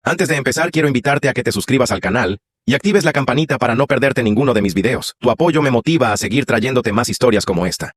Antes de empezar, quiero invitarte a que te suscribas al canal y actives la campanita para no perderte ninguno de mis videos. Tu apoyo me motiva a seguir trayéndote más historias como esta.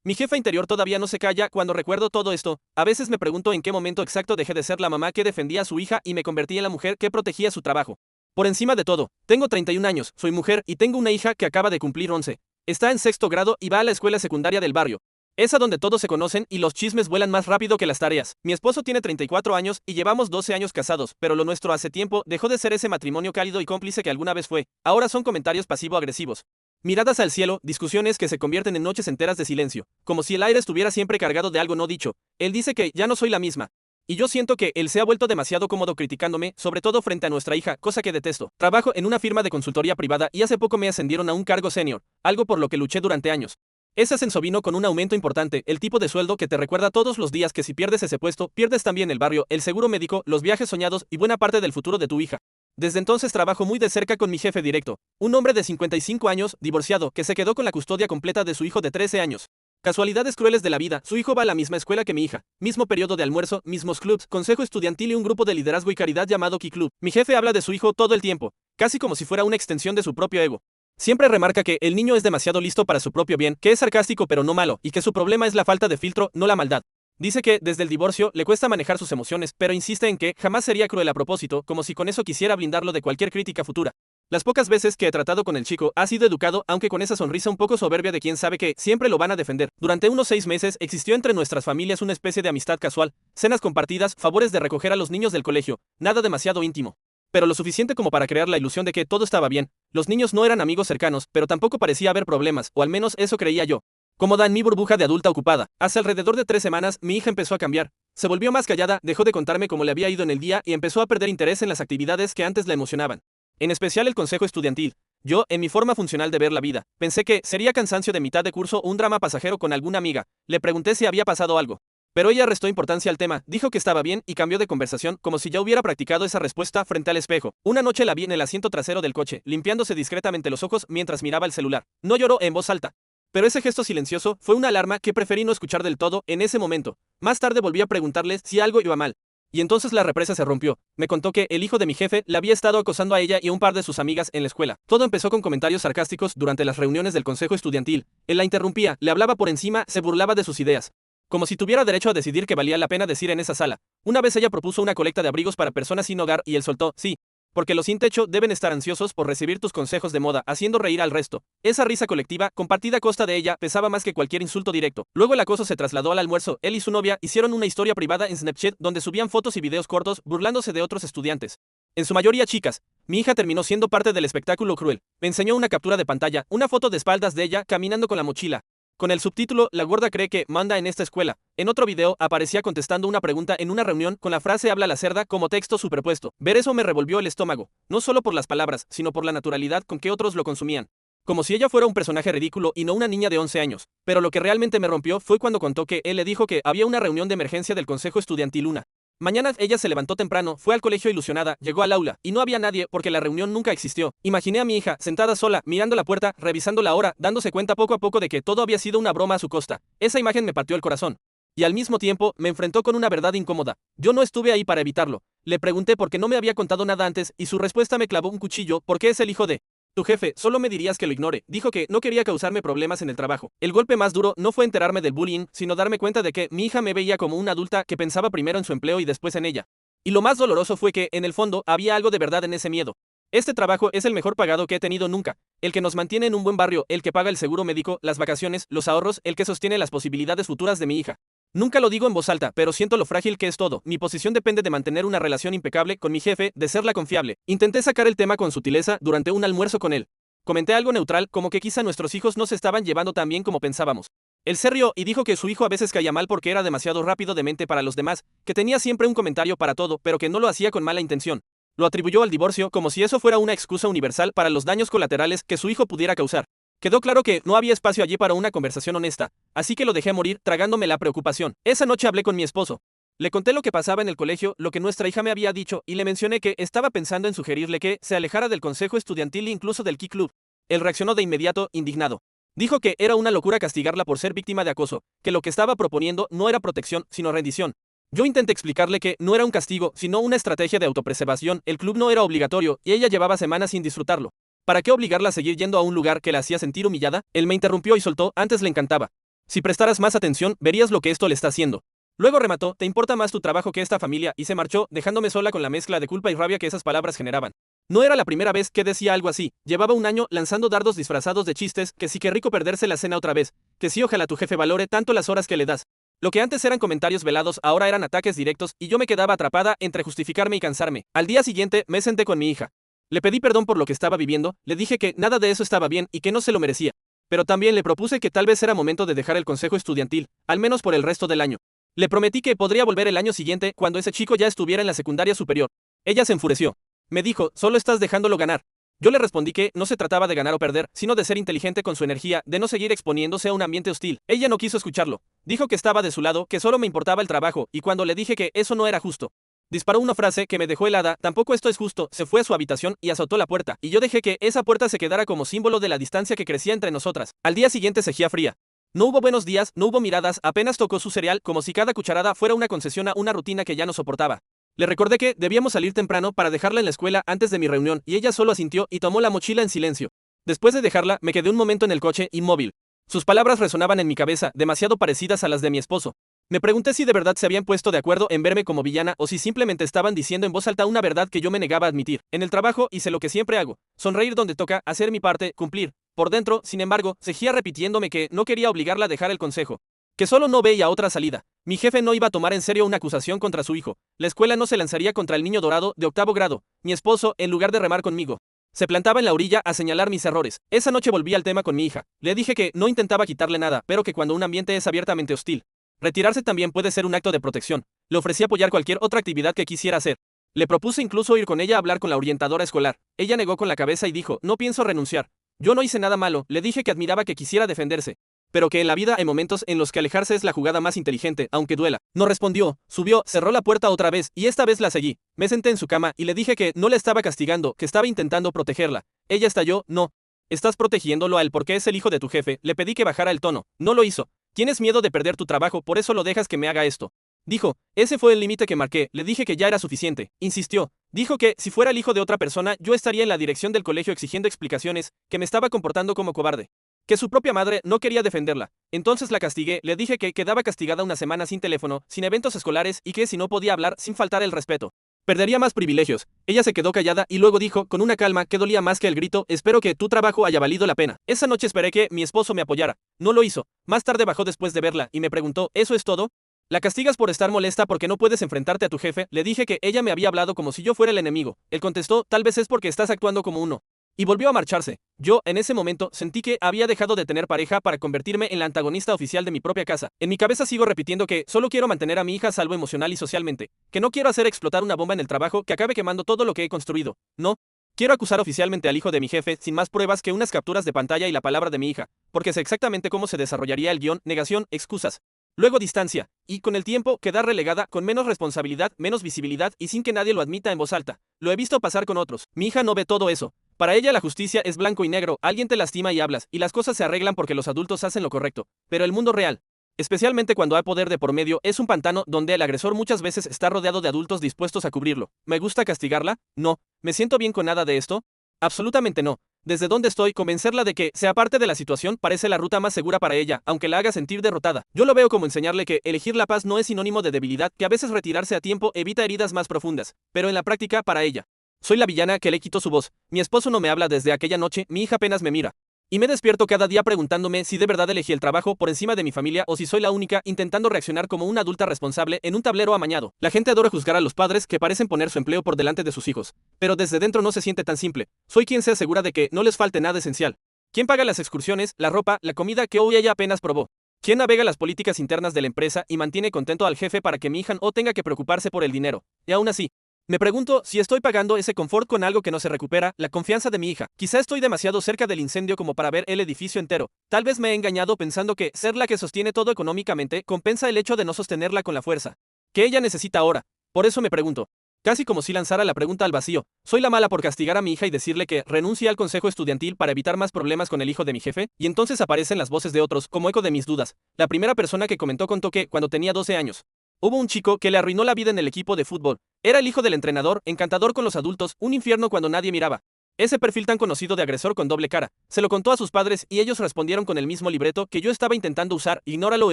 Mi jefa interior todavía no se calla cuando recuerdo todo esto. A veces me pregunto en qué momento exacto dejé de ser la mamá que defendía a su hija y me convertí en la mujer que protegía su trabajo. Por encima de todo, tengo 31 años, soy mujer y tengo una hija que acaba de cumplir 11. Está en sexto grado y va a la escuela secundaria del barrio. Es a donde todos se conocen y los chismes vuelan más rápido que las tareas. Mi esposo tiene 34 años y llevamos 12 años casados, pero lo nuestro hace tiempo dejó de ser ese matrimonio cálido y cómplice que alguna vez fue. Ahora son comentarios pasivo-agresivos. Miradas al cielo, discusiones que se convierten en noches enteras de silencio, como si el aire estuviera siempre cargado de algo no dicho. Él dice que ya no soy la misma. Y yo siento que él se ha vuelto demasiado cómodo criticándome, sobre todo frente a nuestra hija, cosa que detesto. Trabajo en una firma de consultoría privada y hace poco me ascendieron a un cargo senior, algo por lo que luché durante años. Ese ascenso vino con un aumento importante, el tipo de sueldo que te recuerda todos los días que si pierdes ese puesto, pierdes también el barrio, el seguro médico, los viajes soñados y buena parte del futuro de tu hija. Desde entonces trabajo muy de cerca con mi jefe directo, un hombre de 55 años, divorciado, que se quedó con la custodia completa de su hijo de 13 años. Casualidades crueles de la vida, su hijo va a la misma escuela que mi hija, mismo periodo de almuerzo, mismos clubs, consejo estudiantil y un grupo de liderazgo y caridad llamado Key Club. Mi jefe habla de su hijo todo el tiempo, casi como si fuera una extensión de su propio ego. Siempre remarca que el niño es demasiado listo para su propio bien, que es sarcástico pero no malo, y que su problema es la falta de filtro, no la maldad. Dice que, desde el divorcio, le cuesta manejar sus emociones, pero insiste en que jamás sería cruel a propósito, como si con eso quisiera blindarlo de cualquier crítica futura. Las pocas veces que he tratado con el chico, ha sido educado, aunque con esa sonrisa un poco soberbia de quien sabe que siempre lo van a defender. Durante unos 6 meses existió entre nuestras familias una especie de amistad casual, cenas compartidas, favores de recoger a los niños del colegio, nada demasiado íntimo. Pero lo suficiente como para crear la ilusión de que todo estaba bien. Los niños no eran amigos cercanos, pero tampoco parecía haber problemas, o al menos eso creía yo. Cómoda en mi burbuja de adulta ocupada. Hace alrededor de 3 semanas, mi hija empezó a cambiar. Se volvió más callada, dejó de contarme cómo le había ido en el día y empezó a perder interés en las actividades que antes la emocionaban. En especial el consejo estudiantil. Yo, en mi forma funcional de ver la vida, pensé que sería cansancio de mitad de curso o un drama pasajero con alguna amiga. Le pregunté si había pasado algo. Pero ella restó importancia al tema, dijo que estaba bien y cambió de conversación como si ya hubiera practicado esa respuesta frente al espejo. Una noche la vi en el asiento trasero del coche, limpiándose discretamente los ojos mientras miraba el celular. No lloró en voz alta. Pero ese gesto silencioso fue una alarma que preferí no escuchar del todo en ese momento. Más tarde volví a preguntarle si algo iba mal. Y entonces la represa se rompió. Me contó que el hijo de mi jefe la había estado acosando a ella y a un par de sus amigas en la escuela. Todo empezó con comentarios sarcásticos durante las reuniones del consejo estudiantil. Él la interrumpía, le hablaba por encima, se burlaba de sus ideas. Como si tuviera derecho a decidir que valía la pena decir en esa sala. Una vez ella propuso una colecta de abrigos para personas sin hogar y él soltó, sí. Porque los sin techo deben estar ansiosos por recibir tus consejos de moda, haciendo reír al resto. Esa risa colectiva, compartida a costa de ella, pesaba más que cualquier insulto directo. Luego el acoso se trasladó al almuerzo. Él y su novia hicieron una historia privada en Snapchat donde subían fotos y videos cortos burlándose de otros estudiantes. En su mayoría chicas. Mi hija terminó siendo parte del espectáculo cruel. Me enseñó una captura de pantalla, una foto de espaldas de ella caminando con la mochila. Con el subtítulo, la gorda cree que manda en esta escuela. En otro video, aparecía contestando una pregunta en una reunión con la frase habla la cerda como texto superpuesto. Ver eso me revolvió el estómago, no solo por las palabras, sino por la naturalidad con que otros lo consumían. Como si ella fuera un personaje ridículo y no una niña de 11 años. Pero lo que realmente me rompió fue cuando contó que él le dijo que había una reunión de emergencia del consejo estudiantil una mañana. Ella se levantó temprano, fue al colegio ilusionada, llegó al aula, y no había nadie porque la reunión nunca existió. Imaginé a mi hija, sentada sola, mirando la puerta, revisando la hora, dándose cuenta poco a poco de que todo había sido una broma a su costa. Esa imagen me partió el corazón. Y al mismo tiempo, me enfrentó con una verdad incómoda. Yo no estuve ahí para evitarlo. Le pregunté por qué no me había contado nada antes, y su respuesta me clavó un cuchillo, porque es el hijo de tu jefe, solo me dirías que lo ignore. Dijo que no quería causarme problemas en el trabajo. El golpe más duro no fue enterarme del bullying, sino darme cuenta de que mi hija me veía como una adulta que pensaba primero en su empleo y después en ella. Y lo más doloroso fue que, en el fondo, había algo de verdad en ese miedo. Este trabajo es el mejor pagado que he tenido nunca, el que nos mantiene en un buen barrio, el que paga el seguro médico, las vacaciones, los ahorros, el que sostiene las posibilidades futuras de mi hija. Nunca lo digo en voz alta, pero siento lo frágil que es todo. Mi posición depende de mantener una relación impecable con mi jefe, de serla confiable. Intenté sacar el tema con sutileza durante un almuerzo con él. Comenté algo neutral, como que quizá nuestros hijos no se estaban llevando tan bien como pensábamos. Él se rió y dijo que su hijo a veces caía mal porque era demasiado rápido de mente para los demás, que tenía siempre un comentario para todo, pero que no lo hacía con mala intención. Lo atribuyó al divorcio como si eso fuera una excusa universal para los daños colaterales que su hijo pudiera causar. Quedó claro que no había espacio allí para una conversación honesta, así que lo dejé morir tragándome la preocupación. Esa noche hablé con mi esposo. Le conté lo que pasaba en el colegio, lo que nuestra hija me había dicho, y le mencioné que estaba pensando en sugerirle que se alejara del consejo estudiantil e incluso del Key Club. Él reaccionó de inmediato, indignado. Dijo que era una locura castigarla por ser víctima de acoso, que lo que estaba proponiendo no era protección, sino rendición. Yo intenté explicarle que no era un castigo, sino una estrategia de autopreservación, el club no era obligatorio, y ella llevaba semanas sin disfrutarlo. ¿Para qué obligarla a seguir yendo a un lugar que la hacía sentir humillada? Él me interrumpió y soltó, antes le encantaba. Si prestaras más atención, verías lo que esto le está haciendo. Luego remató, te importa más tu trabajo que esta familia, y se marchó, dejándome sola con la mezcla de culpa y rabia que esas palabras generaban. No era la primera vez que decía algo así, llevaba un año lanzando dardos disfrazados de chistes, que sí que rico perderse la cena otra vez, que sí ojalá tu jefe valore tanto las horas que le das. Lo que antes eran comentarios velados ahora eran ataques directos y yo me quedaba atrapada entre justificarme y cansarme. Al día siguiente me senté con mi hija. Le pedí perdón por lo que estaba viviendo, le dije que nada de eso estaba bien y que no se lo merecía. Pero también le propuse que tal vez era momento de dejar el consejo estudiantil, al menos por el resto del año. Le prometí que podría volver el año siguiente cuando ese chico ya estuviera en la secundaria superior. Ella se enfureció. Me dijo, solo estás dejándolo ganar. Yo le respondí que no se trataba de ganar o perder, sino de ser inteligente con su energía, de no seguir exponiéndose a un ambiente hostil. Ella no quiso escucharlo. Dijo que estaba de su lado, que solo me importaba el trabajo, y cuando le dije que eso no era justo, disparó una frase que me dejó helada, tampoco esto es justo, se fue a su habitación y azotó la puerta, y yo dejé que esa puerta se quedara como símbolo de la distancia que crecía entre nosotras. Al día siguiente seguía fría. No hubo buenos días, no hubo miradas, apenas tocó su cereal, como si cada cucharada fuera una concesión a una rutina que ya no soportaba. Le recordé que debíamos salir temprano para dejarla en la escuela antes de mi reunión y ella solo asintió y tomó la mochila en silencio. Después de dejarla, me quedé un momento en el coche, inmóvil. Sus palabras resonaban en mi cabeza, demasiado parecidas a las de mi esposo. Me pregunté si de verdad se habían puesto de acuerdo en verme como villana o si simplemente estaban diciendo en voz alta una verdad que yo me negaba a admitir. En el trabajo hice lo que siempre hago, sonreír donde toca, hacer mi parte, cumplir. Por dentro, sin embargo, seguía repitiéndome que no quería obligarla a dejar el consejo, que solo no veía otra salida. Mi jefe no iba a tomar en serio una acusación contra su hijo. La escuela no se lanzaría contra el niño dorado de 8º grado. Mi esposo, en lugar de remar conmigo, se plantaba en la orilla a señalar mis errores. Esa noche volví al tema con mi hija. Le dije que no intentaba quitarle nada, pero que cuando un ambiente es abiertamente hostil, retirarse también puede ser un acto de protección. Le ofrecí apoyar cualquier otra actividad que quisiera hacer. Le propuse incluso ir con ella a hablar con la orientadora escolar. Ella negó con la cabeza y dijo, no pienso renunciar. Yo no hice nada malo, le dije que admiraba que quisiera defenderse, pero que en la vida hay momentos en los que alejarse es la jugada más inteligente, aunque duela. No respondió, subió, cerró la puerta otra vez, y esta vez la seguí. Me senté en su cama y le dije que no la estaba castigando, que estaba intentando protegerla. Ella estalló, no. Estás protegiéndolo a él porque es el hijo de tu jefe. Le pedí que bajara el tono. No lo hizo. Tienes miedo de perder tu trabajo, por eso lo dejas que me haga esto. Dijo, ese fue el límite que marqué, le dije que ya era suficiente. Insistió. Dijo que, si fuera el hijo de otra persona, yo estaría en la dirección del colegio exigiendo explicaciones, que me estaba comportando como cobarde, que su propia madre no quería defenderla. Entonces la castigué, le dije que quedaba castigada una semana sin teléfono, sin eventos escolares y que si no podía hablar sin faltar el respeto, perdería más privilegios. Ella se quedó callada y luego dijo, con una calma que dolía más que el grito, espero que tu trabajo haya valido la pena. Esa noche esperé que mi esposo me apoyara. No lo hizo. Más tarde bajó después de verla y me preguntó, ¿eso es todo? ¿La castigas por estar molesta porque no puedes enfrentarte a tu jefe? Le dije que ella me había hablado como si yo fuera el enemigo. Él contestó, tal vez es porque estás actuando como uno. Y volvió a marcharse. Yo, en ese momento, sentí que había dejado de tener pareja para convertirme en la antagonista oficial de mi propia casa. En mi cabeza sigo repitiendo que solo quiero mantener a mi hija a salvo emocional y socialmente, que no quiero hacer explotar una bomba en el trabajo que acabe quemando todo lo que he construido. No. Quiero acusar oficialmente al hijo de mi jefe sin más pruebas que unas capturas de pantalla y la palabra de mi hija, porque sé exactamente cómo se desarrollaría el guión, negación, excusas. Luego distancia, y con el tiempo quedar relegada con menos responsabilidad, menos visibilidad y sin que nadie lo admita en voz alta. Lo he visto pasar con otros. Mi hija no ve todo eso. Para ella la justicia es blanco y negro, alguien te lastima y hablas, y las cosas se arreglan porque los adultos hacen lo correcto. Pero el mundo real, especialmente cuando hay poder de por medio, es un pantano donde el agresor muchas veces está rodeado de adultos dispuestos a cubrirlo. ¿Me gusta castigarla? No. ¿Me siento bien con nada de esto? Absolutamente no. Desde donde estoy, convencerla de que sea parte de la situación parece la ruta más segura para ella, aunque la haga sentir derrotada. Yo lo veo como enseñarle que elegir la paz no es sinónimo de debilidad, que a veces retirarse a tiempo evita heridas más profundas, pero en la práctica, para ella, soy la villana que le quitó su voz. Mi esposo no me habla desde aquella noche, mi hija apenas me mira. Y me despierto cada día preguntándome si de verdad elegí el trabajo por encima de mi familia o si soy la única intentando reaccionar como una adulta responsable en un tablero amañado. La gente adora juzgar a los padres que parecen poner su empleo por delante de sus hijos. Pero desde dentro no se siente tan simple. Soy quien se asegura de que no les falte nada esencial. ¿Quién paga las excursiones, la ropa, la comida que hoy ella apenas probó? ¿Quién navega las políticas internas de la empresa y mantiene contento al jefe para que mi hija no tenga que preocuparse por el dinero? Y aún así, me pregunto si estoy pagando ese confort con algo que no se recupera, la confianza de mi hija. Quizá estoy demasiado cerca del incendio como para ver el edificio entero. Tal vez me he engañado pensando que ser la que sostiene todo económicamente compensa el hecho de no sostenerla con la fuerza que ella necesita ahora. Por eso me pregunto, Casi como si lanzara la pregunta al vacío. ¿Soy la mala por castigar a mi hija y decirle que renuncie al consejo estudiantil para evitar más problemas con el hijo de mi jefe? Y entonces aparecen las voces de otros, como eco de mis dudas. La primera persona que comentó contó que, cuando tenía 12 años, hubo un chico que le arruinó la vida en el equipo de fútbol. Era el hijo del entrenador, encantador con los adultos, un infierno cuando nadie miraba. Ese perfil tan conocido de agresor con doble cara. Se lo contó a sus padres y ellos respondieron con el mismo libreto que yo estaba intentando usar: ignóralo,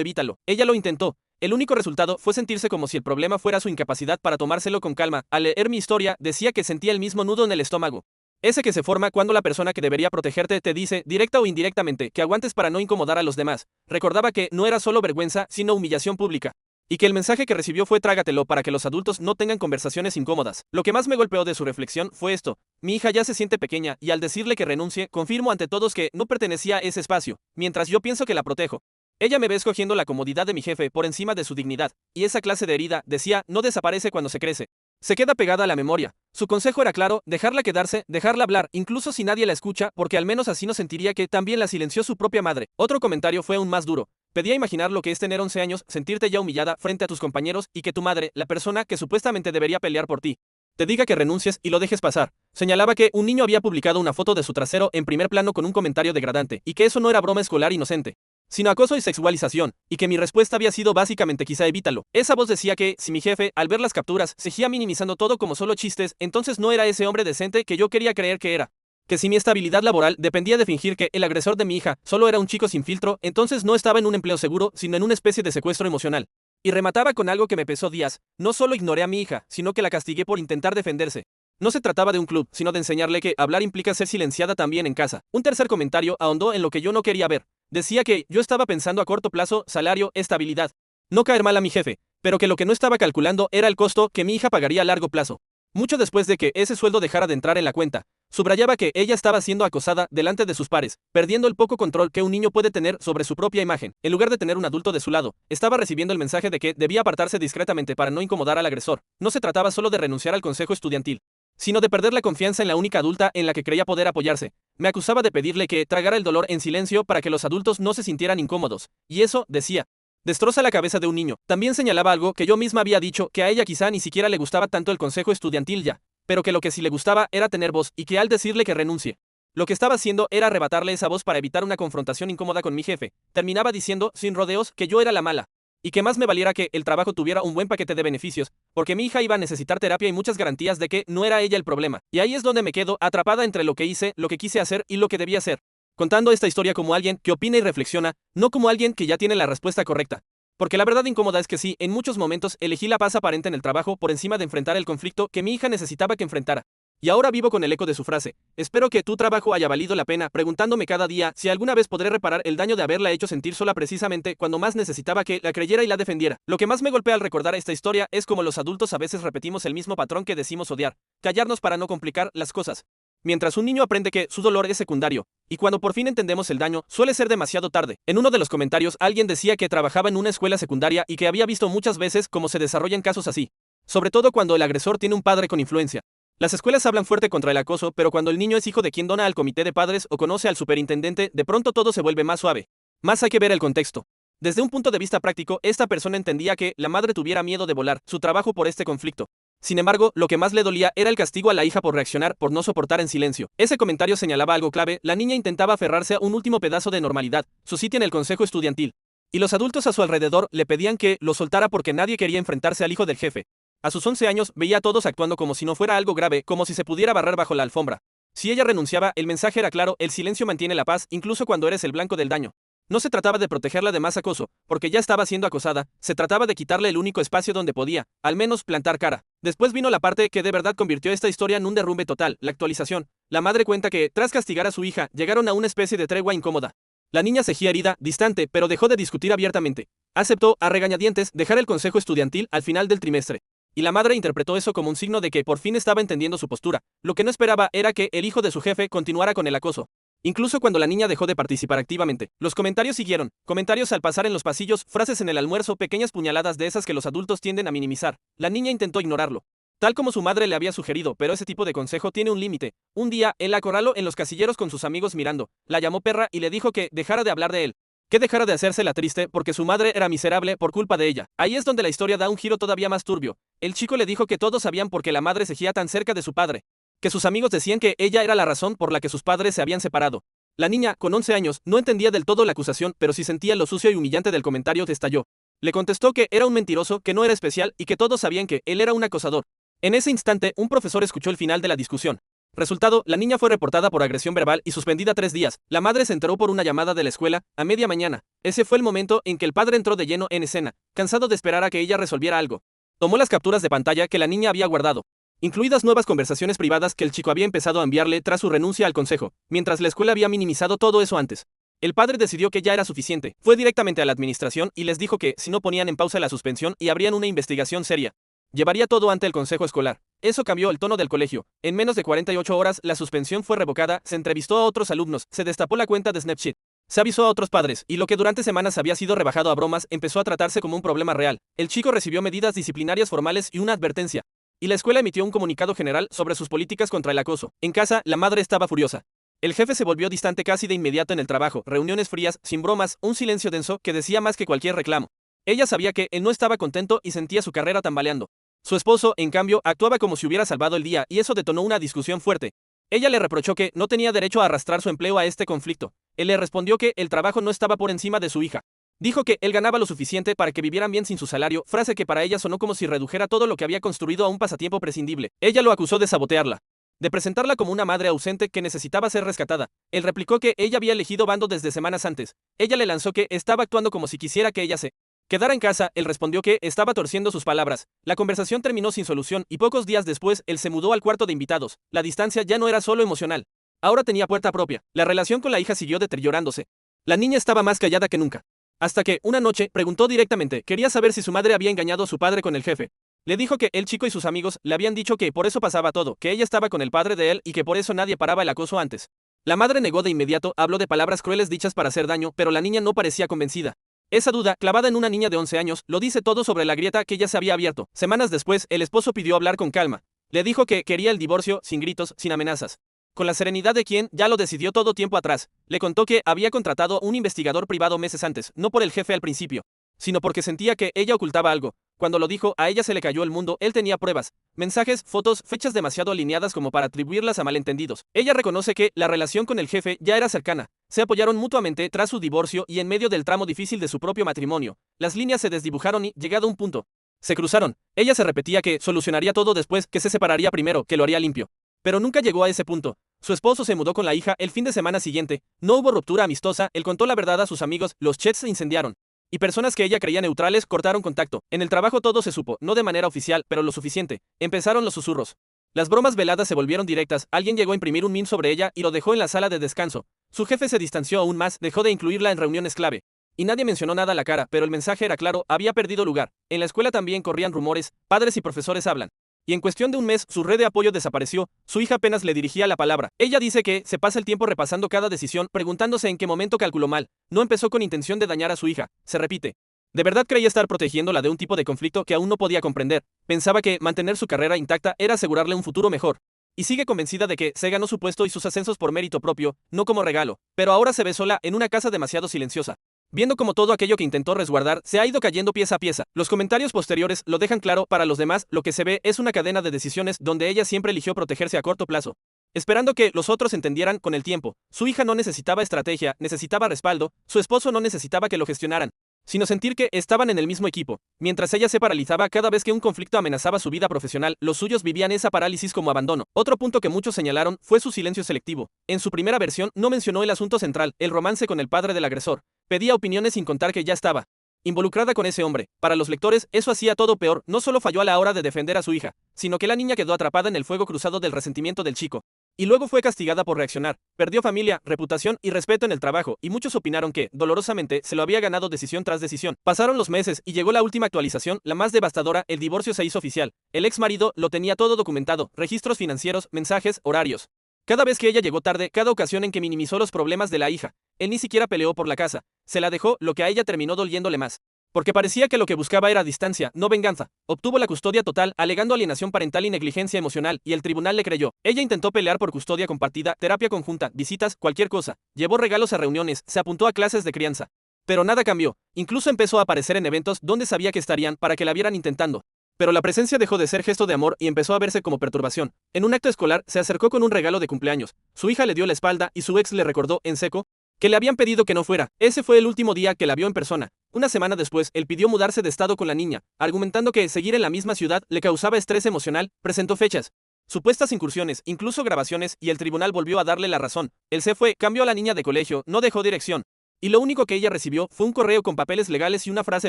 evítalo. Ella lo intentó. El único resultado fue sentirse como si el problema fuera su incapacidad para tomárselo con calma. Al leer mi historia, decía que sentía el mismo nudo en el estómago. Ese que se forma cuando la persona que debería protegerte te dice, directa o indirectamente, que aguantes para no incomodar a los demás. Recordaba que no era solo vergüenza, sino humillación pública. Y que el mensaje que recibió fue: trágatelo para que los adultos no tengan conversaciones incómodas. Lo que más me golpeó de su reflexión fue esto: mi hija ya se siente pequeña y al decirle que renuncie, confirmo ante todos que no pertenecía a ese espacio, mientras yo pienso que la protejo. Ella me ve escogiendo la comodidad de mi jefe por encima de su dignidad, y esa clase de herida, decía, no desaparece cuando se crece. Se queda pegada a la memoria. Su consejo era claro: dejarla quedarse, dejarla hablar, incluso si nadie la escucha, porque al menos así no sentiría que también la silenció su propia madre. Otro comentario fue aún más duro. Pedía imaginar lo que es tener 11 años, sentirte ya humillada frente a tus compañeros y que tu madre, la persona que supuestamente debería pelear por ti, te diga que renuncies y lo dejes pasar. Señalaba que un niño había publicado una foto de su trasero en primer plano con un comentario degradante, y que eso no era broma escolar inocente, sino acoso y sexualización, y que mi respuesta había sido básicamente: quizá evítalo. Esa voz decía que, si mi jefe, al ver las capturas, seguía minimizando todo como solo chistes, entonces no era ese hombre decente que yo quería creer que era. Que si mi estabilidad laboral dependía de fingir que el agresor de mi hija solo era un chico sin filtro, entonces no estaba en un empleo seguro, sino en una especie de secuestro emocional. Y remataba con algo que me pesó días: no solo ignoré a mi hija, sino que la castigué por intentar defenderse. No se trataba de un club, sino de enseñarle que hablar implica ser silenciada también en casa. Un tercer comentario ahondó en lo que yo no quería ver. Decía que yo estaba pensando a corto plazo: salario, estabilidad, no caer mal a mi jefe, pero que lo que no estaba calculando era el costo que mi hija pagaría a largo plazo. Mucho después de que ese sueldo dejara de entrar en la cuenta, subrayaba que ella estaba siendo acosada delante de sus pares, perdiendo el poco control que un niño puede tener sobre su propia imagen. En lugar de tener un adulto de su lado, estaba recibiendo el mensaje de que debía apartarse discretamente para no incomodar al agresor. No se trataba solo de renunciar al consejo estudiantil, sino de perder la confianza en la única adulta en la que creía poder apoyarse. Me acusaba de pedirle que tragara el dolor en silencio para que los adultos no se sintieran incómodos, y eso, decía, destroza la cabeza de un niño. También señalaba algo que yo misma había dicho: que a ella quizá ni siquiera le gustaba tanto el consejo estudiantil ya, pero que lo que sí le gustaba era tener voz, y que al decirle que renuncie, lo que estaba haciendo era arrebatarle esa voz para evitar una confrontación incómoda con mi jefe. Terminaba diciendo, sin rodeos, que yo era la mala, y que más me valiera que el trabajo tuviera un buen paquete de beneficios, porque mi hija iba a necesitar terapia y muchas garantías de que no era ella el problema. Y ahí es donde me quedo, atrapada entre lo que hice, lo que quise hacer y lo que debía hacer, contando esta historia como alguien que opina y reflexiona, no como alguien que ya tiene la respuesta correcta. Porque la verdad incómoda es que sí, en muchos momentos elegí la paz aparente en el trabajo por encima de enfrentar el conflicto que mi hija necesitaba que enfrentara. Y ahora vivo con el eco de su frase: espero que tu trabajo haya valido la pena, preguntándome cada día si alguna vez podré reparar el daño de haberla hecho sentir sola precisamente cuando más necesitaba que la creyera y la defendiera. Lo que más me golpea al recordar esta historia es como los adultos a veces repetimos el mismo patrón que decimos odiar: callarnos para no complicar las cosas. Mientras un niño aprende que su dolor es secundario, y cuando por fin entendemos el daño, suele ser demasiado tarde. En uno de los comentarios alguien decía que trabajaba en una escuela secundaria y que había visto muchas veces cómo se desarrollan casos así, sobre todo cuando el agresor tiene un padre con influencia. Las escuelas hablan fuerte contra el acoso, pero cuando el niño es hijo de quien dona al comité de padres o conoce al superintendente, de pronto todo se vuelve más suave. Más hay que ver el contexto. Desde un punto de vista práctico, esta persona entendía que la madre tuviera miedo de volar su trabajo por este conflicto. Sin embargo, lo que más le dolía era el castigo a la hija por reaccionar, por no soportar en silencio. Ese comentario señalaba algo clave: la niña intentaba aferrarse a un último pedazo de normalidad, su sitio en el consejo estudiantil. Y los adultos a su alrededor le pedían que lo soltara porque nadie quería enfrentarse al hijo del jefe. A sus 11 años veía a todos actuando como si no fuera algo grave, como si se pudiera barrer bajo la alfombra. Si ella renunciaba, el mensaje era claro: el silencio mantiene la paz, incluso cuando eres el blanco del daño. No se trataba de protegerla de más acoso, porque ya estaba siendo acosada, se trataba de quitarle el único espacio donde podía, al menos, plantar cara. Después vino la parte que de verdad convirtió esta historia en un derrumbe total: la actualización. La madre cuenta que, tras castigar a su hija, llegaron a una especie de tregua incómoda. La niña seguía herida, distante, pero dejó de discutir abiertamente. Aceptó, a regañadientes, dejar el consejo estudiantil al final del trimestre. Y la madre interpretó eso como un signo de que por fin estaba entendiendo su postura. Lo que no esperaba era que el hijo de su jefe continuara con el acoso. Incluso cuando la niña dejó de participar activamente, los comentarios siguieron. Comentarios al pasar en los pasillos, frases en el almuerzo, pequeñas puñaladas de esas que los adultos tienden a minimizar. La niña intentó ignorarlo, tal como su madre le había sugerido, pero ese tipo de consejo tiene un límite. Un día, él la acorraló en los casilleros con sus amigos mirando, la llamó perra y le dijo que dejara de hablar de él. Que dejara de hacerse la triste porque su madre era miserable por culpa de ella. Ahí es donde la historia da un giro todavía más turbio. El chico le dijo que todos sabían por qué la madre seguía tan cerca de su padre, que sus amigos decían que ella era la razón por la que sus padres se habían separado. La niña, con 11 años, no entendía del todo la acusación, pero sí sentía lo sucio y humillante del comentario, estalló. Le contestó que era un mentiroso, que no era especial y que todos sabían que él era un acosador. En ese instante, un profesor escuchó el final de la discusión. Resultado, la niña fue reportada por agresión verbal y suspendida 3 días. La madre se enteró por una llamada de la escuela, a media mañana. Ese fue el momento en que el padre entró de lleno en escena, cansado de esperar a que ella resolviera algo. Tomó las capturas de pantalla que la niña había guardado, incluidas nuevas conversaciones privadas que el chico había empezado a enviarle tras su renuncia al consejo, mientras la escuela había minimizado todo eso antes. El padre decidió que ya era suficiente, fue directamente a la administración y les dijo que, si no ponían en pausa la suspensión y abrían una investigación seria, llevaría todo ante el consejo escolar. Eso cambió el tono del colegio. En menos de 48 horas, la suspensión fue revocada, se entrevistó a otros alumnos, se destapó la cuenta de Snapchat, se avisó a otros padres, y lo que durante semanas había sido rebajado a bromas empezó a tratarse como un problema real. El chico recibió medidas disciplinarias formales y una advertencia. Y la escuela emitió un comunicado general sobre sus políticas contra el acoso. En casa, la madre estaba furiosa. El jefe se volvió distante casi de inmediato en el trabajo, reuniones frías, sin bromas, un silencio denso que decía más que cualquier reclamo. Ella sabía que él no estaba contento y sentía su carrera tambaleando. Su esposo, en cambio, actuaba como si hubiera salvado el día y eso detonó una discusión fuerte. Ella le reprochó que no tenía derecho a arrastrar su empleo a este conflicto. Él le respondió que el trabajo no estaba por encima de su hija. Dijo que él ganaba lo suficiente para que vivieran bien sin su salario, frase que para ella sonó como si redujera todo lo que había construido a un pasatiempo prescindible. Ella lo acusó de sabotearla, de presentarla como una madre ausente que necesitaba ser rescatada. Él replicó que ella había elegido bando desde semanas antes. Ella le lanzó que estaba actuando como si quisiera que ella se quedara en casa. Él respondió que estaba torciendo sus palabras. La conversación terminó sin solución y pocos días después él se mudó al cuarto de invitados. La distancia ya no era solo emocional. Ahora tenía puerta propia. La relación con la hija siguió deteriorándose. La niña estaba más callada que nunca. Hasta que, una noche, preguntó directamente, quería saber si su madre había engañado a su padre con el jefe. Le dijo que el chico y sus amigos le habían dicho que por eso pasaba todo, que ella estaba con el padre de él y que por eso nadie paraba el acoso antes. La madre negó de inmediato, habló de palabras crueles dichas para hacer daño, pero la niña no parecía convencida. Esa duda, clavada en una niña de 11 años, lo dice todo sobre la grieta que ya se había abierto. Semanas después, el esposo pidió hablar con calma. Le dijo que quería el divorcio, sin gritos, sin amenazas. Con la serenidad de quien ya lo decidió todo tiempo atrás, le contó que había contratado un investigador privado meses antes, no por el jefe al principio, sino porque sentía que ella ocultaba algo. Cuando lo dijo, a ella se le cayó el mundo, él tenía pruebas, mensajes, fotos, fechas demasiado alineadas como para atribuirlas a malentendidos. Ella reconoce que la relación con el jefe ya era cercana, se apoyaron mutuamente tras su divorcio y en medio del tramo difícil de su propio matrimonio. Las líneas se desdibujaron y, llegado a un punto, se cruzaron. Ella se repetía que solucionaría todo después, que se separaría primero, que lo haría limpio. Pero nunca llegó a ese punto. Su esposo se mudó con la hija el fin de semana siguiente, no hubo ruptura amistosa, él contó la verdad a sus amigos, los chats se incendiaron. Y personas que ella creía neutrales cortaron contacto. En el trabajo todo se supo, no de manera oficial, pero lo suficiente. Empezaron los susurros. Las bromas veladas se volvieron directas, alguien llegó a imprimir un meme sobre ella y lo dejó en la sala de descanso. Su jefe se distanció aún más, dejó de incluirla en reuniones clave. Y nadie mencionó nada a la cara, pero el mensaje era claro, había perdido lugar. En la escuela también corrían rumores, padres y profesores hablan. Y en cuestión de un mes, su red de apoyo desapareció, su hija apenas le dirigía la palabra. Ella dice que se pasa el tiempo repasando cada decisión, preguntándose en qué momento calculó mal. No empezó con intención de dañar a su hija, se repite. De verdad creía estar protegiéndola de un tipo de conflicto que aún no podía comprender. Pensaba que mantener su carrera intacta era asegurarle un futuro mejor. Y sigue convencida de que se ganó su puesto y sus ascensos por mérito propio, no como regalo. Pero ahora se ve sola en una casa demasiado silenciosa, viendo como todo aquello que intentó resguardar se ha ido cayendo pieza a pieza. Los comentarios posteriores lo dejan claro, para los demás lo que se ve es una cadena de decisiones donde ella siempre eligió protegerse a corto plazo, esperando que los otros entendieran con el tiempo. Su hija no necesitaba estrategia, necesitaba respaldo, su esposo no necesitaba que lo gestionaran, sino sentir que estaban en el mismo equipo. Mientras ella se paralizaba cada vez que un conflicto amenazaba su vida profesional, los suyos vivían esa parálisis como abandono. Otro punto que muchos señalaron fue su silencio selectivo. En su primera versión no mencionó el asunto central, el romance con el padre del agresor. Pedía opiniones sin contar que ya estaba involucrada con ese hombre. Para los lectores, eso hacía todo peor. No solo falló a la hora de defender a su hija, sino que la niña quedó atrapada en el fuego cruzado del resentimiento del chico. Y luego fue castigada por reaccionar. Perdió familia, reputación y respeto en el trabajo, y muchos opinaron que, dolorosamente, se lo había ganado decisión tras decisión. Pasaron los meses y llegó la última actualización, la más devastadora, el divorcio se hizo oficial. El ex marido lo tenía todo documentado, registros financieros, mensajes, horarios. Cada vez que ella llegó tarde, cada ocasión en que minimizó los problemas de la hija, él ni siquiera peleó por la casa, se la dejó, lo que a ella terminó doliéndole más. Porque parecía que lo que buscaba era distancia, no venganza. Obtuvo la custodia total, alegando alienación parental y negligencia emocional, y el tribunal le creyó. Ella intentó pelear por custodia compartida, terapia conjunta, visitas, cualquier cosa. Llevó regalos a reuniones, se apuntó a clases de crianza. Pero nada cambió, incluso empezó a aparecer en eventos donde sabía que estarían para que la vieran intentando. Pero la presencia dejó de ser gesto de amor y empezó a verse como perturbación. En un acto escolar se acercó con un regalo de cumpleaños. Su hija le dio la espalda y su ex le recordó, en seco, que le habían pedido que no fuera. Ese fue el último día que la vio en persona. Una semana después, él pidió mudarse de estado con la niña, argumentando que seguir en la misma ciudad le causaba estrés emocional. Presentó fechas, supuestas incursiones, incluso grabaciones, y el tribunal volvió a darle la razón. Él se fue, cambió a la niña de colegio, no dejó dirección. Y lo único que ella recibió fue un correo con papeles legales y una frase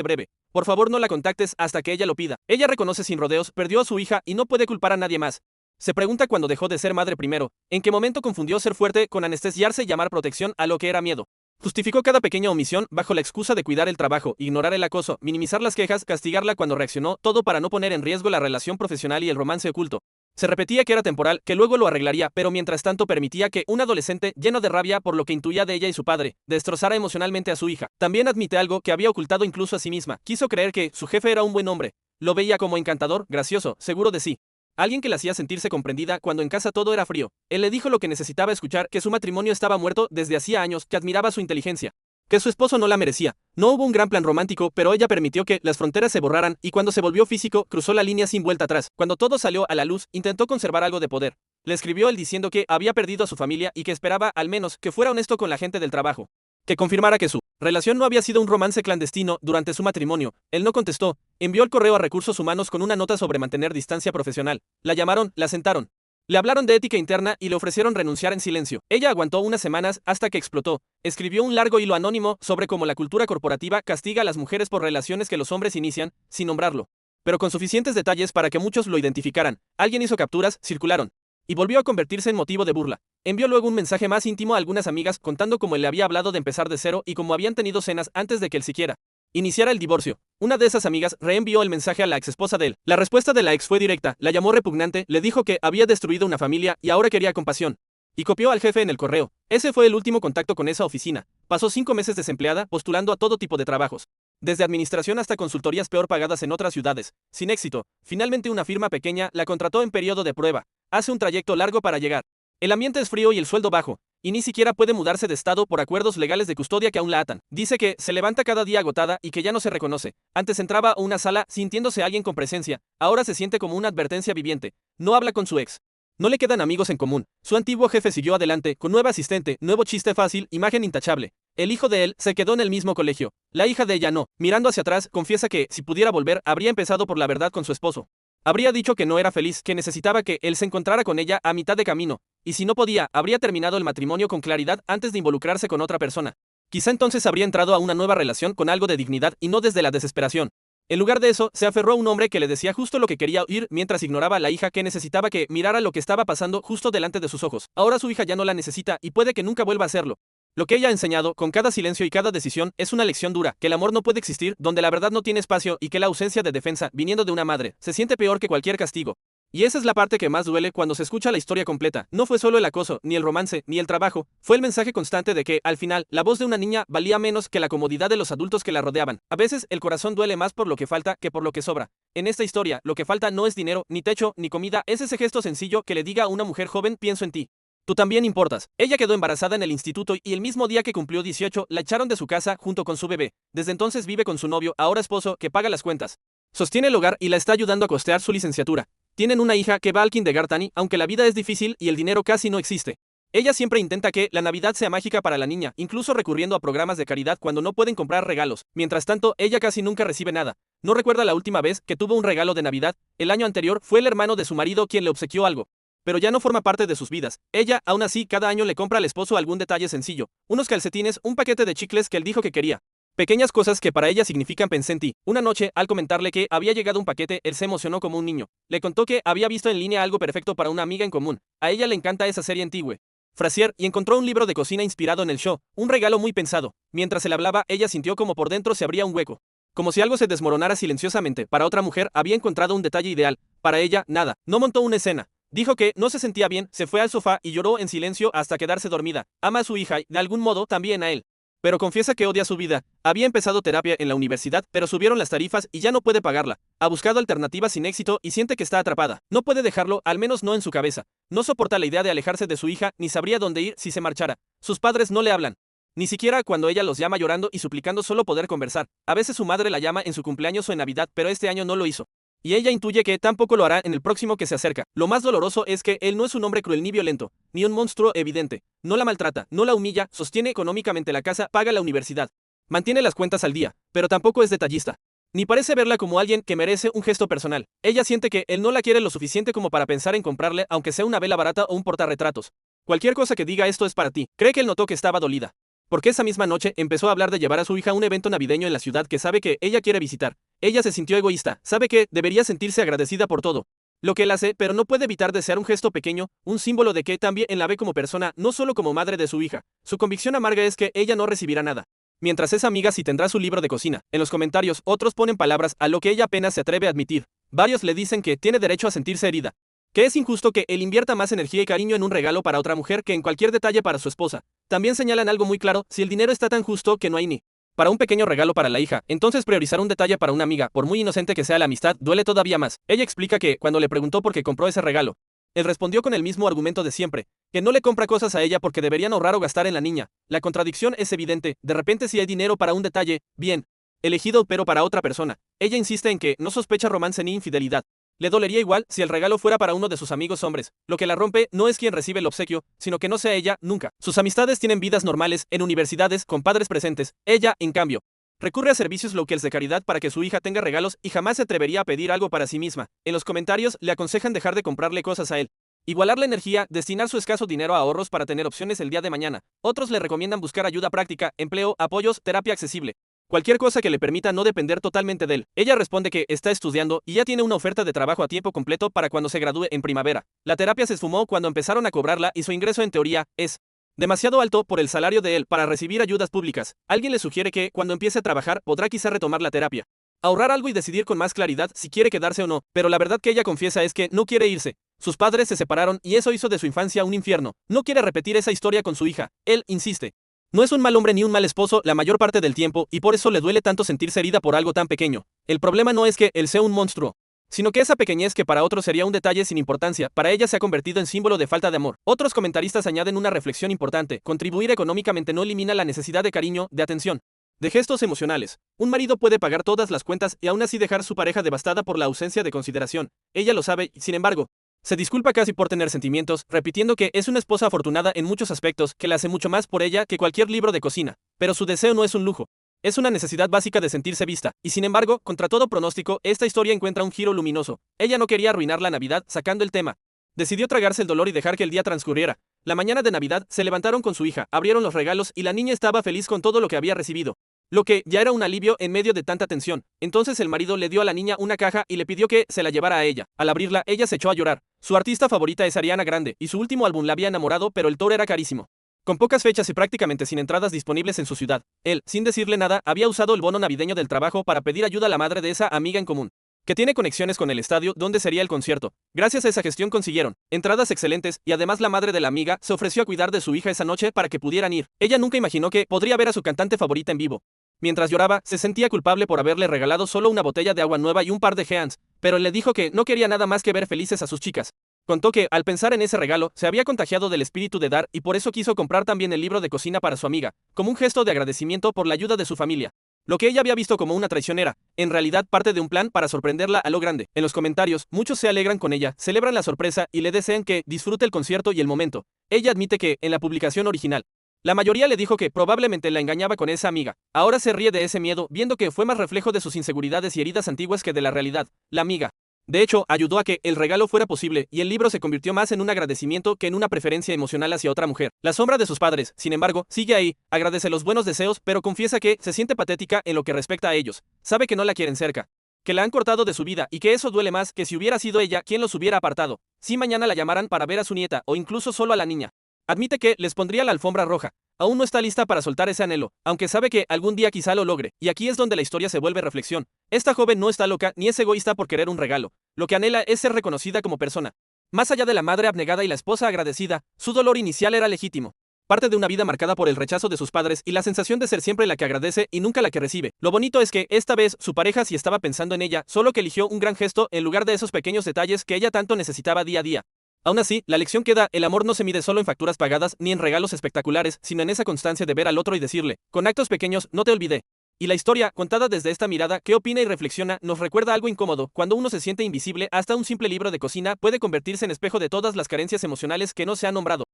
breve: por favor no la contactes hasta que ella lo pida. Ella reconoce sin rodeos, perdió a su hija y no puede culpar a nadie más. Se pregunta cuándo dejó de ser madre primero, en qué momento confundió ser fuerte con anestesiarse y llamar protección a lo que era miedo. Justificó cada pequeña omisión bajo la excusa de cuidar el trabajo, ignorar el acoso, minimizar las quejas, castigarla cuando reaccionó, todo para no poner en riesgo la relación profesional y el romance oculto. Se repetía que era temporal, que luego lo arreglaría, pero mientras tanto permitía que un adolescente, lleno de rabia por lo que intuía de ella y su padre, destrozara emocionalmente a su hija. También admite algo que había ocultado incluso a sí misma. Quiso creer que su jefe era un buen hombre. Lo veía como encantador, gracioso, seguro de sí. Alguien que la hacía sentirse comprendida cuando en casa todo era frío. Él le dijo lo que necesitaba escuchar, que su matrimonio estaba muerto desde hacía años, que admiraba su inteligencia, que su esposo no la merecía. No hubo un gran plan romántico, pero ella permitió que las fronteras se borraran y cuando se volvió físico, cruzó la línea sin vuelta atrás. Cuando todo salió a la luz, intentó conservar algo de poder. Le escribió él diciendo que había perdido a su familia y que esperaba, al menos, que fuera honesto con la gente del trabajo, que confirmara que su relación no había sido un romance clandestino durante su matrimonio. Él no contestó. Envió el correo a Recursos Humanos con una nota sobre mantener distancia profesional. La llamaron, la sentaron. Le hablaron de ética interna y le ofrecieron renunciar en silencio. Ella aguantó unas semanas hasta que explotó. Escribió un largo hilo anónimo sobre cómo la cultura corporativa castiga a las mujeres por relaciones que los hombres inician, sin nombrarlo, pero con suficientes detalles para que muchos lo identificaran. Alguien hizo capturas, circularon, y volvió a convertirse en motivo de burla. Envió luego un mensaje más íntimo a algunas amigas contando cómo él le había hablado de empezar de cero y cómo habían tenido cenas antes de que él siquiera iniciara el divorcio. Una de esas amigas reenvió el mensaje a la exesposa de él. La respuesta de la ex fue directa, la llamó repugnante, le dijo que había destruido una familia y ahora quería compasión. Y copió al jefe en el correo. Ese fue el último contacto con esa oficina. Pasó 5 meses desempleada, postulando a todo tipo de trabajos, desde administración hasta consultorías peor pagadas en otras ciudades. Sin éxito, finalmente una firma pequeña la contrató en periodo de prueba. Hace un trayecto largo para llegar. El ambiente es frío y el sueldo bajo, y ni siquiera puede mudarse de estado por acuerdos legales de custodia que aún la atan. Dice que se levanta cada día agotada y que ya no se reconoce. Antes entraba a una sala sintiéndose alguien con presencia, ahora se siente como una advertencia viviente. No habla con su ex. No le quedan amigos en común. Su antiguo jefe siguió adelante, con nueva asistente, nuevo chiste fácil, imagen intachable. El hijo de él se quedó en el mismo colegio. La hija de ella no. Mirando hacia atrás, confiesa que, si pudiera volver, habría empezado por la verdad con su esposo. Habría dicho que no era feliz, que necesitaba que él se encontrara con ella a mitad de camino, y si no podía, habría terminado el matrimonio con claridad antes de involucrarse con otra persona. Quizá entonces habría entrado a una nueva relación con algo de dignidad y no desde la desesperación. En lugar de eso, se aferró a un hombre que le decía justo lo que quería oír mientras ignoraba a la hija que necesitaba que mirara lo que estaba pasando justo delante de sus ojos. Ahora su hija ya no la necesita y puede que nunca vuelva a hacerlo. Lo que ella ha enseñado, con cada silencio y cada decisión, es una lección dura, que el amor no puede existir donde la verdad no tiene espacio y que la ausencia de defensa, viniendo de una madre, se siente peor que cualquier castigo. Y esa es la parte que más duele cuando se escucha la historia completa. No fue solo el acoso, ni el romance, ni el trabajo, fue el mensaje constante de que, al final, la voz de una niña valía menos que la comodidad de los adultos que la rodeaban. A veces, el corazón duele más por lo que falta que por lo que sobra. En esta historia, lo que falta no es dinero, ni techo, ni comida, es ese gesto sencillo que le diga a una mujer joven: pienso en ti. Tú también importas. Ella quedó embarazada en el instituto y el mismo día que cumplió 18, la echaron de su casa junto con su bebé. Desde entonces vive con su novio, ahora esposo, que paga las cuentas. Sostiene el hogar y la está ayudando a costear su licenciatura. Tienen una hija que va al kindergarten, aunque la vida es difícil y el dinero casi no existe. Ella siempre intenta que la Navidad sea mágica para la niña, incluso recurriendo a programas de caridad cuando no pueden comprar regalos. Mientras tanto, ella casi nunca recibe nada. No recuerda la última vez que tuvo un regalo de Navidad. El año anterior fue el hermano de su marido quien le obsequió algo. Pero ya no forma parte de sus vidas. Ella, aún así, cada año le compra al esposo algún detalle sencillo. Unos calcetines, un paquete de chicles que él dijo que quería. Pequeñas cosas que para ella significan pensé en ti. Una noche, al comentarle que había llegado un paquete, él se emocionó como un niño. Le contó que había visto en línea algo perfecto para una amiga en común. A ella le encanta esa serie antigua, Frasier, y encontró un libro de cocina inspirado en el show. Un regalo muy pensado. Mientras él hablaba, ella sintió como por dentro se abría un hueco. Como si algo se desmoronara silenciosamente. Para otra mujer, había encontrado un detalle ideal. Para ella, nada. No montó una escena. Dijo que no se sentía bien, se fue al sofá y lloró en silencio hasta quedarse dormida. Ama a su hija y, de algún modo, también a él. Pero confiesa que odia su vida. Había empezado terapia en la universidad, pero subieron las tarifas y ya no puede pagarla. Ha buscado alternativas sin éxito y siente que está atrapada. No puede dejarlo, al menos no en su cabeza. No soporta la idea de alejarse de su hija, ni sabría dónde ir si se marchara. Sus padres no le hablan. Ni siquiera cuando ella los llama llorando y suplicando solo poder conversar. A veces su madre la llama en su cumpleaños o en Navidad, pero este año no lo hizo. Y ella intuye que tampoco lo hará en el próximo que se acerca. Lo más doloroso es que él no es un hombre cruel ni violento, ni un monstruo evidente. No la maltrata, no la humilla, sostiene económicamente la casa, paga la universidad. Mantiene las cuentas al día, pero tampoco es detallista. Ni parece verla como alguien que merece un gesto personal. Ella siente que él no la quiere lo suficiente como para pensar en comprarle, aunque sea una vela barata o un portarretratos. Cualquier cosa que diga esto es para ti. Cree que él notó que estaba dolida. Porque esa misma noche empezó a hablar de llevar a su hija a un evento navideño en la ciudad que sabe que ella quiere visitar. Ella se sintió egoísta, sabe que debería sentirse agradecida por todo lo que él hace, pero no puede evitar desear un gesto pequeño, un símbolo de que también él la ve como persona, no solo como madre de su hija. Su convicción amarga es que ella no recibirá nada. Mientras esa amiga sí tendrá su libro de cocina. En los comentarios, otros ponen palabras a lo que ella apenas se atreve a admitir. Varios le dicen que tiene derecho a sentirse herida. Que es injusto que él invierta más energía y cariño en un regalo para otra mujer que en cualquier detalle para su esposa. También señalan algo muy claro: si el dinero está tan justo que no hay ni para un pequeño regalo para la hija, entonces priorizar un detalle para una amiga, por muy inocente que sea la amistad, duele todavía más. Ella explica que, cuando le preguntó por qué compró ese regalo, él respondió con el mismo argumento de siempre, que no le compra cosas a ella porque deberían ahorrar o gastar en la niña. La contradicción es evidente. De repente, si hay dinero para un detalle, bien elegido, pero para otra persona. Ella insiste en que no sospecha romance ni infidelidad. Le dolería igual si el regalo fuera para uno de sus amigos hombres. Lo que la rompe no es quien recibe el obsequio, sino que no sea ella, nunca. Sus amistades tienen vidas normales, en universidades, con padres presentes. Ella, en cambio, recurre a servicios locales de caridad para que su hija tenga regalos y jamás se atrevería a pedir algo para sí misma. En los comentarios le aconsejan dejar de comprarle cosas a él. Igualar la energía, destinar su escaso dinero a ahorros para tener opciones el día de mañana. Otros le recomiendan buscar ayuda práctica, empleo, apoyos, terapia accesible. Cualquier cosa que le permita no depender totalmente de él. Ella responde que está estudiando y ya tiene una oferta de trabajo a tiempo completo para cuando se gradúe en primavera. La terapia se esfumó cuando empezaron a cobrarla y su ingreso en teoría es demasiado alto por el salario de él para recibir ayudas públicas. Alguien le sugiere que, cuando empiece a trabajar, podrá quizá retomar la terapia, ahorrar algo y decidir con más claridad si quiere quedarse o no, pero la verdad que ella confiesa es que no quiere irse. Sus padres se separaron y eso hizo de su infancia un infierno. No quiere repetir esa historia con su hija. Él insiste. No es un mal hombre ni un mal esposo la mayor parte del tiempo, y por eso le duele tanto sentirse herida por algo tan pequeño. El problema no es que él sea un monstruo, sino que esa pequeñez que para otros sería un detalle sin importancia, para ella se ha convertido en símbolo de falta de amor. Otros comentaristas añaden una reflexión importante: contribuir económicamente no elimina la necesidad de cariño, de atención, de gestos emocionales. Un marido puede pagar todas las cuentas y aún así dejar su pareja devastada por la ausencia de consideración. Ella lo sabe y, sin embargo, se disculpa casi por tener sentimientos, repitiendo que es una esposa afortunada en muchos aspectos, que la hace mucho más por ella que cualquier libro de cocina. Pero su deseo no es un lujo. Es una necesidad básica de sentirse vista. Y sin embargo, contra todo pronóstico, esta historia encuentra un giro luminoso. Ella no quería arruinar la Navidad sacando el tema. Decidió tragarse el dolor y dejar que el día transcurriera. La mañana de Navidad se levantaron con su hija, abrieron los regalos y la niña estaba feliz con todo lo que había recibido, lo que ya era un alivio en medio de tanta tensión. Entonces el marido le dio a la niña una caja y le pidió que se la llevara a ella. Al abrirla, ella se echó a llorar. Su artista favorita es Ariana Grande, y su último álbum la había enamorado, pero el tour era carísimo. Con pocas fechas y prácticamente sin entradas disponibles en su ciudad, él, sin decirle nada, había usado el bono navideño del trabajo para pedir ayuda a la madre de esa amiga en común, que tiene conexiones con el estadio donde sería el concierto. Gracias a esa gestión consiguieron entradas excelentes, y además la madre de la amiga se ofreció a cuidar de su hija esa noche para que pudieran ir. Ella nunca imaginó que podría ver a su cantante favorita en vivo. Mientras lloraba, se sentía culpable por haberle regalado solo una botella de agua nueva y un par de Heans, pero él le dijo que no quería nada más que ver felices a sus chicas. Contó que, al pensar en ese regalo, se había contagiado del espíritu de dar y por eso quiso comprar también el libro de cocina para su amiga, como un gesto de agradecimiento por la ayuda de su familia. Lo que ella había visto como una traición era, en realidad, parte de un plan para sorprenderla a lo grande. En los comentarios, muchos se alegran con ella, celebran la sorpresa y le desean que disfrute el concierto y el momento. Ella admite que, en la publicación original, la mayoría le dijo que probablemente la engañaba con esa amiga. Ahora se ríe de ese miedo, viendo que fue más reflejo de sus inseguridades y heridas antiguas que de la realidad. La amiga, de hecho, ayudó a que el regalo fuera posible, y el libro se convirtió más en un agradecimiento que en una preferencia emocional hacia otra mujer. La sombra de sus padres, sin embargo, sigue ahí. Agradece los buenos deseos, pero confiesa que se siente patética en lo que respecta a ellos. Sabe que no la quieren cerca, que la han cortado de su vida y que eso duele más que si hubiera sido ella quien los hubiera apartado. Si mañana la llamaran para ver a su nieta o incluso solo a la niña, admite que les pondría la alfombra roja. Aún no está lista para soltar ese anhelo, aunque sabe que algún día quizá lo logre, y aquí es donde la historia se vuelve reflexión. Esta joven no está loca ni es egoísta por querer un regalo. Lo que anhela es ser reconocida como persona. Más allá de la madre abnegada y la esposa agradecida, su dolor inicial era legítimo. Parte de una vida marcada por el rechazo de sus padres y la sensación de ser siempre la que agradece y nunca la que recibe. Lo bonito es que, esta vez, su pareja sí estaba pensando en ella, solo que eligió un gran gesto en lugar de esos pequeños detalles que ella tanto necesitaba día a día. Aún así, la lección queda, el amor no se mide solo en facturas pagadas ni en regalos espectaculares, sino en esa constancia de ver al otro y decirle, con actos pequeños, no te olvidé. Y la historia, contada desde esta mirada que opina y reflexiona, nos recuerda algo incómodo. Cuando uno se siente invisible, hasta un simple libro de cocina puede convertirse en espejo de todas las carencias emocionales que no se han nombrado.